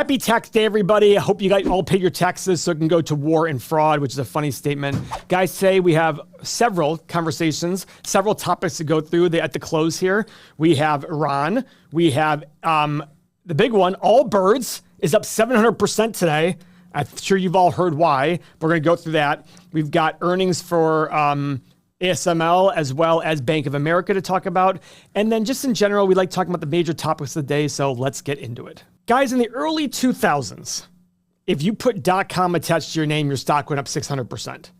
Happy tax day, everybody. I hope you guys all paid your taxes so it can go to war and fraud, which is a funny statement. Guys, today we have several conversations, several topics to go through at the close here. We have Iran. We have the big one, Allbirds is up 700% today. I'm sure you've all heard why. We're going to go through that. We've got earnings for ASML as well as Bank of America to talk about. And then just in general, we like talking about the major topics of the day, so let's get into it. Guys, in the early 2000s, if you put .com attached to your name, your stock went up 600%.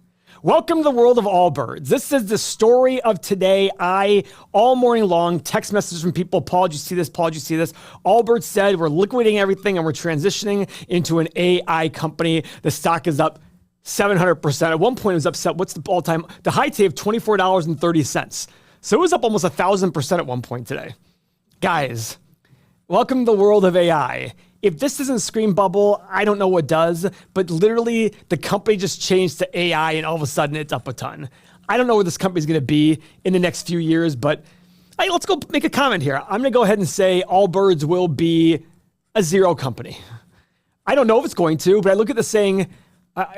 Welcome to the world of Allbirds. This is the story of today. All morning long, text messages from people, Paul, did you see this? Paul, did you see this? Allbirds said, we're liquidating everything and we're transitioning into an AI company. The stock is up 700%. At one point, it was up, what's the all-time? The high today of $24.30. So it was up almost 1,000% at one point today. Guys, welcome to the world of AI. If this doesn't scream bubble, I don't know what does, but literally the company just changed to AI and all of a sudden it's up a ton. I don't know where this company's gonna be in the next few years, but hey, let's go make a comment here. I'm gonna go ahead and say Allbirds will be a zero company. I don't know if it's going to, but I look at this saying,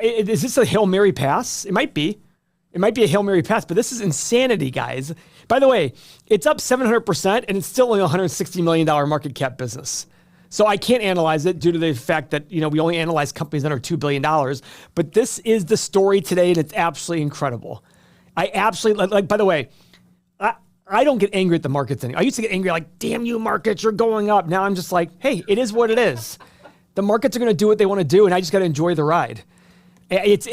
is this a Hail Mary pass? It might be. It might be a Hail Mary pass, but this is insanity, guys. By the way, it's up 700% and it's still only a $160 million market cap business. So I can't analyze it due to the fact that, we only analyze companies under $2 billion. But this is the story today and it's absolutely incredible. I absolutely, by the way, I don't get angry at the markets anymore. I used to get angry like, damn you markets, you're going up. Now I'm just like, hey, it is what it is. The markets are going to do what they want to do and I just got to enjoy the ride. This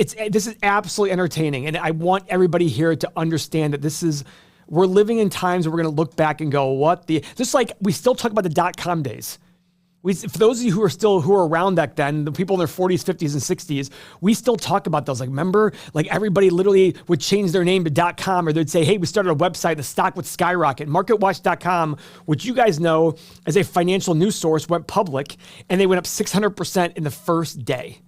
is absolutely entertaining. And I want everybody here to understand that we're living in times where we're going to look back and go, just like we still talk about the .com days. For those of you who are around back then, the people in their 40s, 50s, and 60s, we still talk about those. Like, remember, like everybody literally would change their name to .com, or they'd say, hey, we started a website, the stock would skyrocket. MarketWatch.com, which you guys know as a financial news source, went public, and they went up 600% in the first day.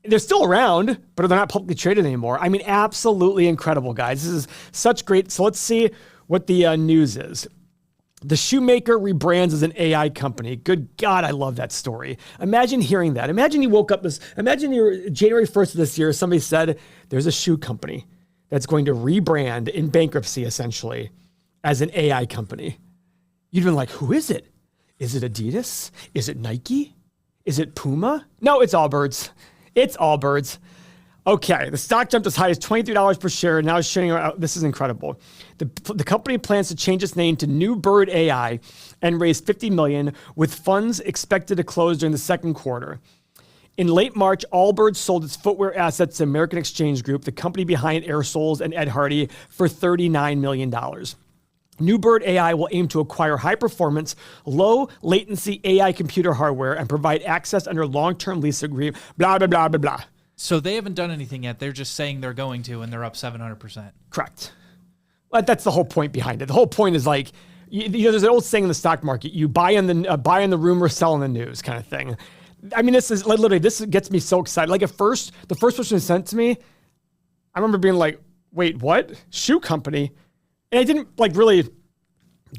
They're still around, but they're not publicly traded anymore. I mean, absolutely incredible, guys. This is such great. So let's see what the news is. The shoemaker rebrands as an AI company. Good God, I love that story. Imagine hearing that. Imagine you woke up imagine January 1st of this year, somebody said, there's a shoe company that's going to rebrand in bankruptcy, essentially, as an AI company. You'd been like, who is it? Is it Adidas? Is it Nike? Is it Puma? No, it's Allbirds. It's Allbirds. Okay, the stock jumped as high as $23 per share. Now it's shooting out. This is incredible. The company plans to change its name to New Bird AI and raise $50 million, with funds expected to close during the second quarter. In late March, Allbirds sold its footwear assets to American Exchange Group, the company behind Air Soles and Ed Hardy, for $39 million. New Bird AI will aim to acquire high-performance, low-latency AI computer hardware and provide access under long-term lease agreement, blah, blah, blah, blah, blah. So they haven't done anything yet. They're just saying they're going to, and they're up 700%. Correct. But that's the whole point behind it. The whole point is like, there's an old saying in the stock market, you buy in the rumor, sell in the news kind of thing. I mean, this gets me so excited. Like the first person who sent it to me, I remember being like, wait, what? Shoe company? And I didn't really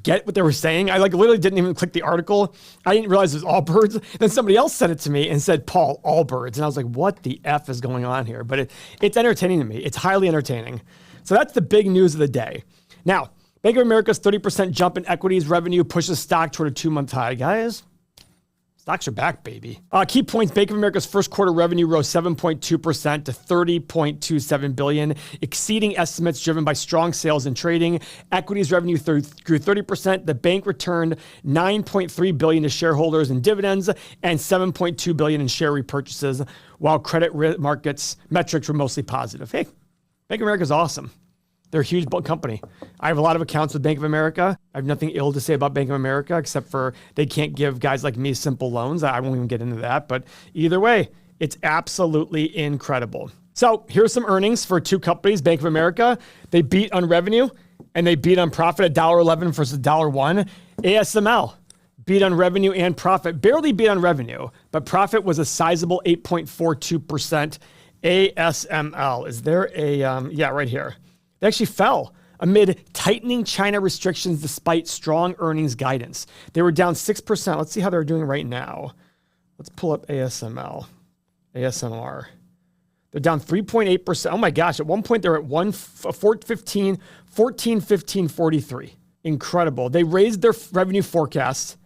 get what they were saying. I literally didn't even click the article. I didn't realize it was Allbirds. Then somebody else sent it to me and said, Paul, Allbirds. And I was like, what the F is going on here? But it's entertaining to me. It's highly entertaining. So that's the big news of the day. Now, Bank of America's 30% jump in equities revenue pushes stock toward a 2-month high. Guys, stocks are back, baby. Key points, Bank of America's first quarter revenue rose 7.2% to $30.27 billion, exceeding estimates driven by strong sales and trading. Equities revenue grew 30%. The bank returned $9.3 billion to shareholders in dividends and $7.2 billion in share repurchases, while credit markets metrics were mostly positive. Hey, Bank of America is awesome. They're a huge company. I have a lot of accounts with Bank of America. I have nothing ill to say about Bank of America except for they can't give guys like me simple loans. I won't even get into that. But either way, it's absolutely incredible. So here's some earnings for two companies. Bank of America, they beat on revenue and they beat on profit at $1.11 versus $1.01. ASML beat on revenue and profit. Barely beat on revenue, but profit was a sizable 8.42%. ASML. Is there a, yeah, right here. They actually fell amid tightening China restrictions despite strong earnings guidance. They were down 6%. Let's see how they're doing right now. Let's pull up ASML, ASMR. They're down 3.8%. Oh my gosh, at one point they're at 14, 15, 43. Incredible. They raised their revenue forecast.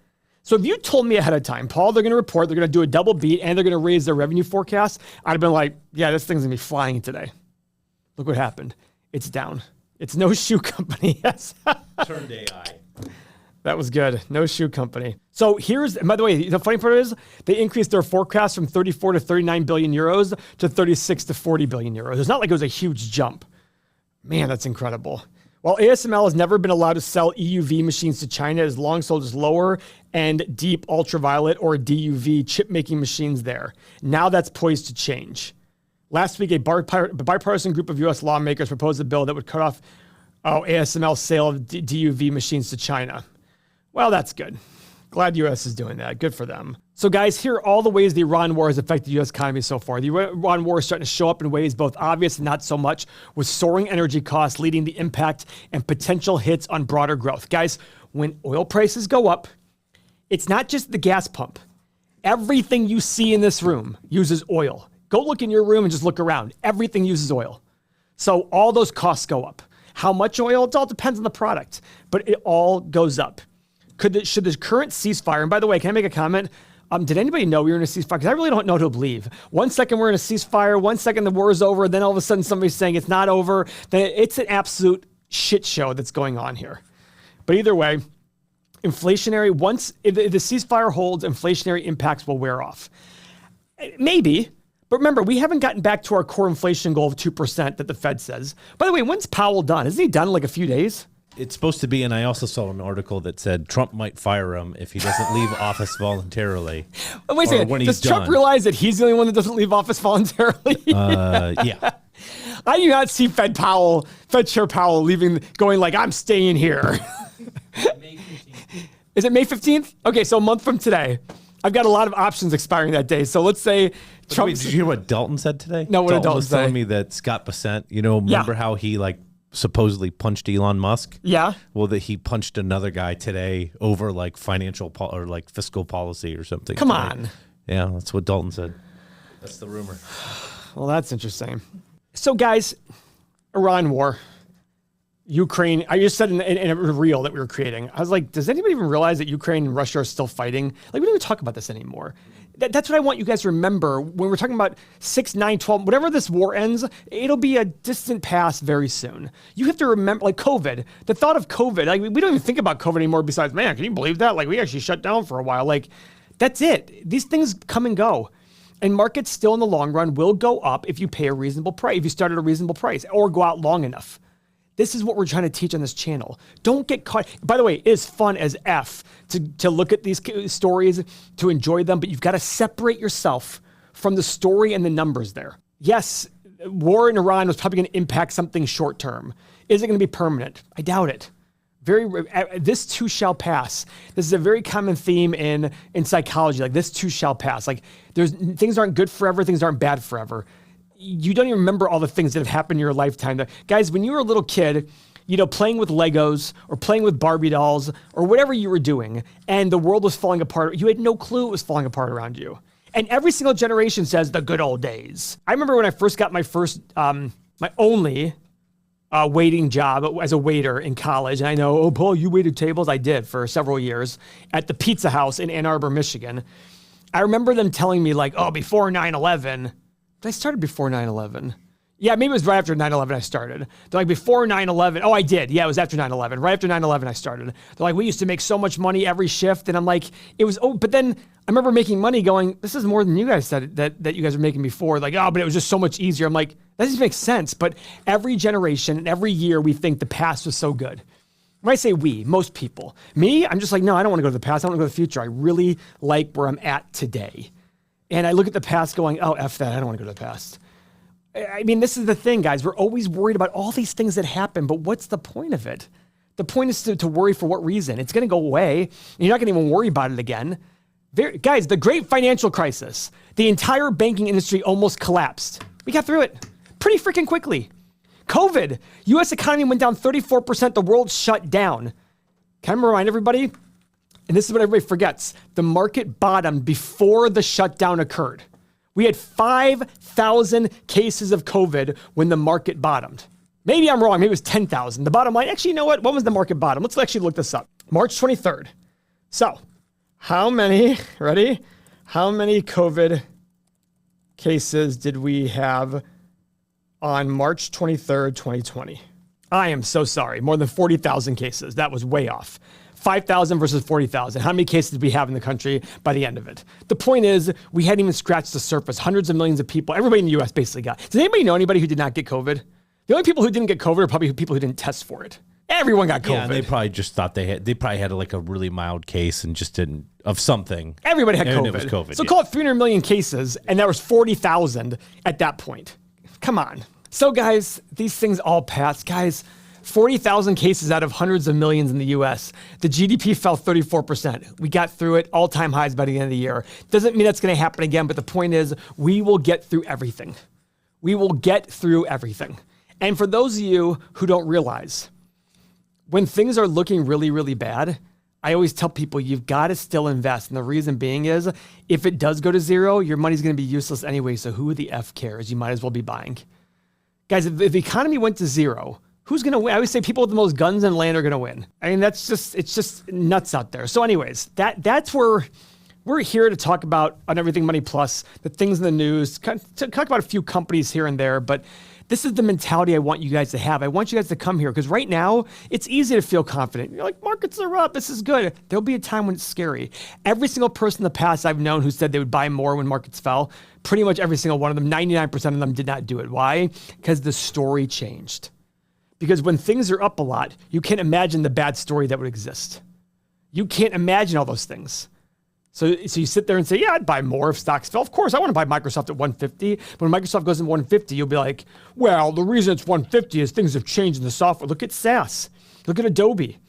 So if you told me ahead of time, Paul, they're going to report, they're going to do a double beat, and they're going to raise their revenue forecast, I'd have been like, yeah, this thing's going to be flying today. Look what happened. It's down. It's no shoe company. Yes. Turned AI. That was good. No shoe company. So here's, by the way, the funny part is they increased their forecast from 34 to 39 billion euros to 36 to 40 billion euros. It's not like it was a huge jump. Man, that's incredible. While ASML has never been allowed to sell EUV machines to China, it has long sold its lower and deep ultraviolet or DUV chip making machines there. Now that's poised to change. Last week, a bipartisan group of U.S. lawmakers proposed a bill that would cut off ASML's sale of DUV machines to China. Well, that's good. Glad U.S. is doing that. Good for them. So guys, here are all the ways the Iran war has affected the U.S. economy so far. The Iran war is starting to show up in ways both obvious and not so much, with soaring energy costs leading the impact and potential hits on broader growth. Guys, when oil prices go up, it's not just the gas pump. Everything you see in this room uses oil. Go look in your room and just look around. Everything uses oil. So all those costs go up. How much oil? It all depends on the product, but it all goes up. Should the current ceasefire, and by the way, can I make a comment? Did anybody know we were in a ceasefire? Because I really don't know who to believe. 1 second we're in a ceasefire, 1 second the war is over, then all of a sudden somebody's saying it's not over. Then it's an absolute shit show that's going on here. But either way, if the ceasefire holds, inflationary impacts will wear off. Maybe, but remember, we haven't gotten back to our core inflation goal of 2% that the Fed says. By the way, when's Powell done? Isn't he done in like a few days? It's supposed to be, and I also saw an article that said Trump might fire him if he doesn't leave office voluntarily. Wait a second. Does Trump realize that he's the only one that doesn't leave office voluntarily? Yeah. I do not see Fed Chair Powell going like, I'm staying here. May 15th. Is it May 15th? Okay, so a month from today. I've got a lot of options expiring that day. So let's say Trump. Wait, did you hear what Dalton said today? No, what did Dalton was say? Telling me that Scott Bessent, remember how he supposedly punched Elon Musk? Yeah. Well, that he punched another guy today over financial or fiscal policy or something. Come on. Yeah, that's what Dalton said. That's the rumor. Well, that's interesting. So guys, Iran war, Ukraine. I just said in a reel that we were creating, I was like, does anybody even realize that Ukraine and Russia are still fighting? We don't even talk about this anymore. That's what I want you guys to remember when we're talking about 6, 9, 12, whatever this war ends, it'll be a distant past very soon. You have to remember, COVID, the thought of COVID, we don't even think about COVID anymore besides, man, can you believe that? We actually shut down for a while. That's it. These things come and go. And markets still in the long run will go up if you pay a reasonable price, if you start at a reasonable price or go out long enough. This is what we're trying to teach on this channel. Don't get caught. By the way, it is fun as F to look at these stories, to enjoy them, but you've got to separate yourself from the story and the numbers there. Yes, war in Iran was probably going to impact something short term. Is it going to be permanent? I doubt it. This too shall pass. This is a very common theme in psychology. This too shall pass. Things aren't good forever. Things aren't bad forever. You don't even remember all the things that have happened in your lifetime. Guys, when you were a little kid, playing with Legos or playing with Barbie dolls or whatever you were doing, and the world was falling apart, you had no clue it was falling apart around you. And every single generation says the good old days. I remember when I first got my first, my only waiting job as a waiter in college. And I know, oh, Paul, you waited tables? I did for several years at the Pizza House in Ann Arbor, Michigan. I remember them telling me before 9/11. I started before 9/11. Yeah, maybe it was right after 9/11 I started. They're like, before 9/11. Oh, I did. Yeah, it was after 9/11. Right after 9/11 I started. They're like, we used to make so much money every shift. And I'm like, but then I remember making money going, this is more than you guys said that you guys were making before. But it was just so much easier. I'm like, that doesn't make sense. But every generation and every year we think the past was so good. When I say we, most people. Me, I'm just like, no, I don't want to go to the past. I want to go to the future. I really like where I'm at today. And I look at the past going, oh, F that, I don't want to go to the past. I mean, this is the thing, guys. We're always worried about all these things that happen, but what's the point of it? The point is to worry for what reason? It's going to go away, and you're not going to even worry about it again. Guys, the great financial crisis, the entire banking industry almost collapsed. We got through it pretty freaking quickly. COVID, U.S. economy went down 34%. The world shut down. Can I remind everybody? and this is what everybody forgets, the market bottomed before the shutdown occurred. We had 5,000 cases of COVID when the market bottomed. Maybe I'm wrong. Maybe it was 10,000. The bottom line, actually, you know what? When was the market bottom? Let's actually look this up. March 23rd. So how many, ready? How many COVID cases did we have on March 23rd, 2020? I am so sorry. More than 40,000 cases. That was way off. 5,000 versus 40,000. How many cases did we have in the country by the end of it? The point is, we hadn't even scratched the surface. Hundreds of millions of people, everybody in the US basically got. Does anybody know anybody who did not get COVID? The only people who didn't get COVID are probably people who didn't test for it. Everyone got COVID. Yeah, and they probably just thought they probably had like a really mild case and just didn't, of something. Everybody had and COVID. It was COVID. So yeah. call it 300 million cases, and that was 40,000 at that point. Come on. So guys, these things all pass. Guys, 40,000 cases out of hundreds of millions in the US. The GDP fell 34%. We got through it, all-time highs by the end of the year. Doesn't mean that's going to happen again, but the point is, we will get through everything. We will get through everything. And for those of you who don't realize, when things are looking really, really bad, I always tell people you've got to still invest. And the reason being is, if it does go to zero, your money's going to be useless anyway, so who the F cares? You might as well be buying. Guys, if the economy went to zero, who's going to win? I always say people with the most guns and land are going to win. I mean, it's just nuts out there. So anyways, that's where we're here to talk about on Everything Money Plus, the things in the news, to talk about a few companies here and there, but this is the mentality I want you guys to have. I want you guys to come here because right now it's easy to feel confident. You're like, markets are up. This is good. There'll be a time when it's scary. Every single person in the past I've known who said they would buy more when markets fell, pretty much every single one of them, 99% of them did not do it. Why? Because the story changed. Because when things are up a lot, you can't imagine the bad story that would exist. You can't imagine all those things. So you sit there and say, yeah, I'd buy more if stocks fell. Of course, I want to buy Microsoft at 150. But when Microsoft goes to 150, you'll be like, well, the reason it's 150 is things have changed in the software. Look at SaaS. Look at Adobe.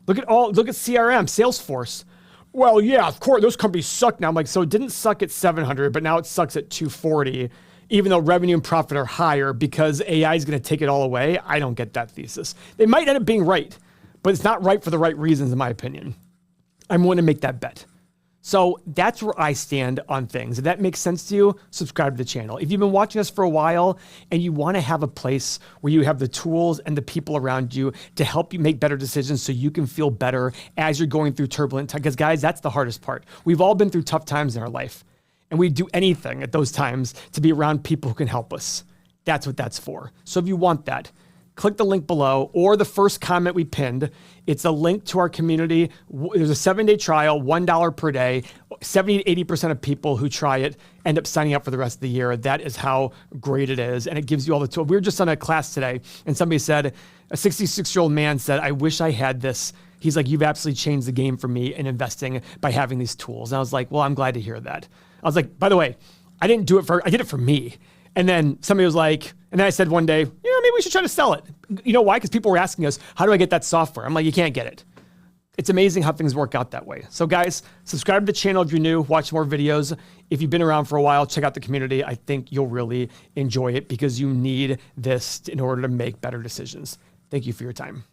Look at CRM, Salesforce. Well, yeah, of course, those companies suck now. I'm like, so it didn't suck at 700, but now it sucks at 240, even though revenue and profit are higher because AI is going to take it all away. I don't get that thesis. They might end up being right, but it's not right for the right reasons, in my opinion. I'm willing to make that bet. So that's where I stand on things. If that makes sense to you, subscribe to the channel. If you've been watching us for a while and you want to have a place where you have the tools and the people around you to help you make better decisions so you can feel better as you're going through turbulent times, because guys, that's the hardest part. We've all been through tough times in our life and we do anything at those times to be around people who can help us. That's what that's for. So if you want that, click the link below or the first comment we pinned. It's a link to our community. There's a 7-day trial, $1 per day. 70 to 80% of people who try it end up signing up for the rest of the year. That is how great it is. And it gives you all the tools. We were just on a class today and somebody said, a 66-year-old man said, I wish I had this. He's like, you've absolutely changed the game for me in investing by having these tools. And I was like, well, I'm glad to hear that. I was like, by the way, I did it for me. And then somebody was like, and then I said one day, yeah, maybe we should try to sell it. You know why? Because people were asking us, how do I get that software? I'm like, you can't get it. It's amazing how things work out that way. So guys, subscribe to the channel if you're new, watch more videos. If you've been around for a while, check out the community. I think you'll really enjoy it because you need this in order to make better decisions. Thank you for your time.